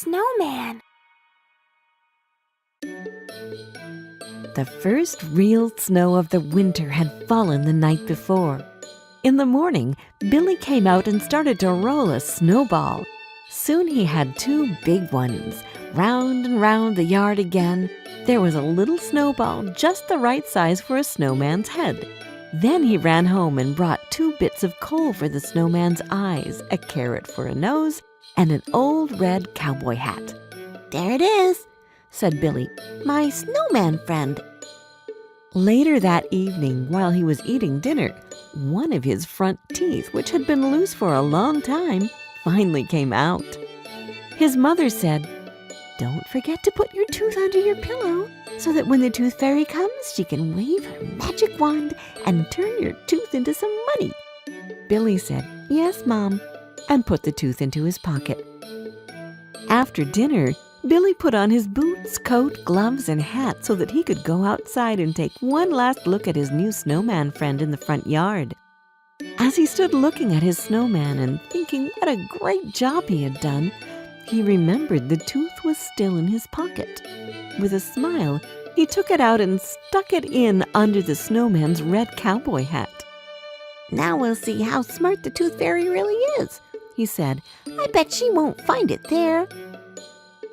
snowman. The first real snow of the winter had fallen the night before. In the morning, Billy came out and started to roll a snowball. Soon he had two big ones. Round and round the yard again. There was a little snowball just the right size for a snowman's head. Then he ran home and brought 2 bits of coal for the snowman's eyes, a carrot for a nose, and an old red cowboy hat. There it is, said Billy, my snowman friend. Later that evening, while he was eating dinner, one of his front teeth, which had been loose for a long time, finally came out. His mother said, "Don't forget to put your tooth under your pillow, so that when the tooth fairy comes, she can wave her magic wand and turn your tooth into some money." Billy said, "Yes, Mom," and put the tooth into his pocket. After dinner, Billy put on his boots, coat, gloves, and hat so that he could go outside and take one last look at his new snowman friend in the front yard. As he stood looking at his snowman and thinking what a great job he had done, he remembered the tooth was still in his pocket. With a smile, he took it out and stuck it in under the snowman's red cowboy hat. Now we'll see how smart the tooth fairy really is, he said. I bet she won't find it there.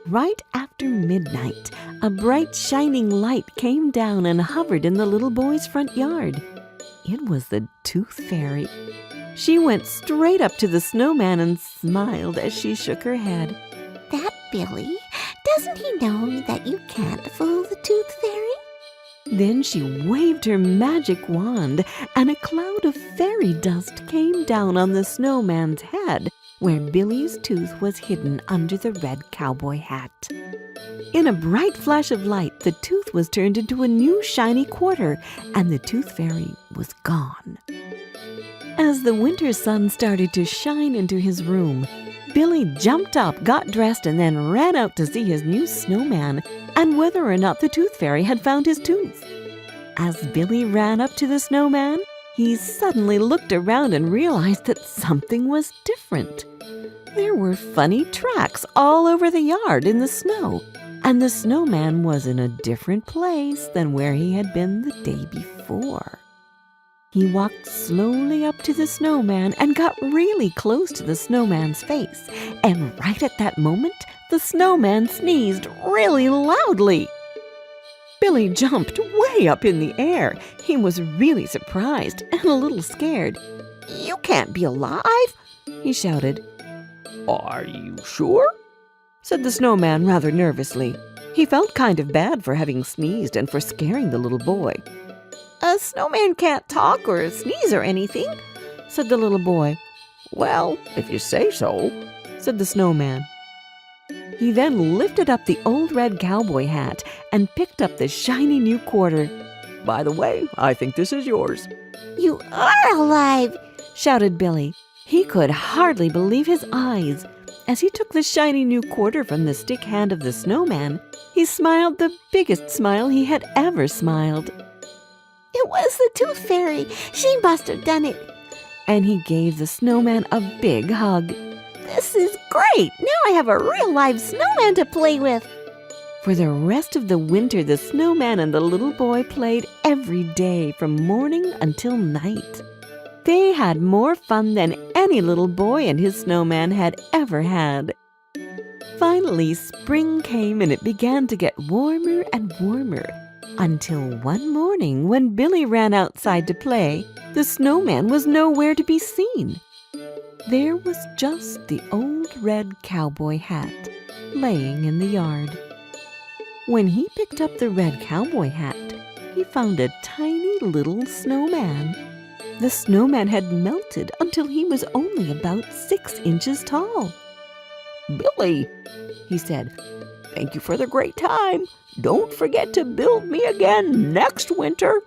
Right after midnight, a bright shining light came down and hovered in the little boy's front yard. It was the Tooth Fairy. She went straight up to the snowman and smiled as she shook her head. That Billy? Doesn't he know that you can't fool the Tooth Fairy? Then she waved her magic wand, and a cloud of fairy dust came down on the snowman's head, where Billy's tooth was hidden under the red cowboy hat. In a bright flash of light, the tooth was turned into a new shiny quarter, and the Tooth Fairy was gone. As the winter sun started to shine into his room, Billy jumped up, got dressed, and then ran out to see his new snowman and whether or not the Tooth Fairy had found his tooth. As Billy ran up to the snowman, he suddenly looked around and realized that something was different. There were funny tracks all over the yard in the snow, and the snowman was in a different place than where he had been the day before. He walked slowly up to the snowman and got really close to the snowman's face, and right at that moment, the snowman sneezed really loudly. Billy jumped way up in the air. He was really surprised and a little scared. "You can't be alive!" he shouted. "Are you sure?" said the snowman rather nervously. He felt kind of bad for having sneezed and for scaring the little boy. "A snowman can't talk or sneeze or anything," said the little boy. "Well, if you say so," said the snowman. He then lifted up the old red cowboy hat and picked up the shiny new quarter. "By the way, I think this is yours." You are alive, shouted Billy. He could hardly believe his eyes. As he took the shiny new quarter from the stick hand of the snowman, he smiled the biggest smile he had ever smiled. It was the Tooth Fairy. She must have done it. And he gave the snowman a big hug. This is great. Now I have a real live snowman to play with. For the rest of the winter, the snowman and the little boy played every day from morning until night. They had more fun than any little boy and his snowman had ever had. Finally, spring came and it began to get warmer and warmer, until one morning when Billy ran outside to play, the snowman was nowhere to be seen. There was just the old red cowboy hat laying in the yard. When he picked up the red cowboy hat, he found a tiny little snowman. The snowman had melted until he was only about 6 inches tall. "Billy," he said, "thank you for the great time. Don't forget to build me again next winter."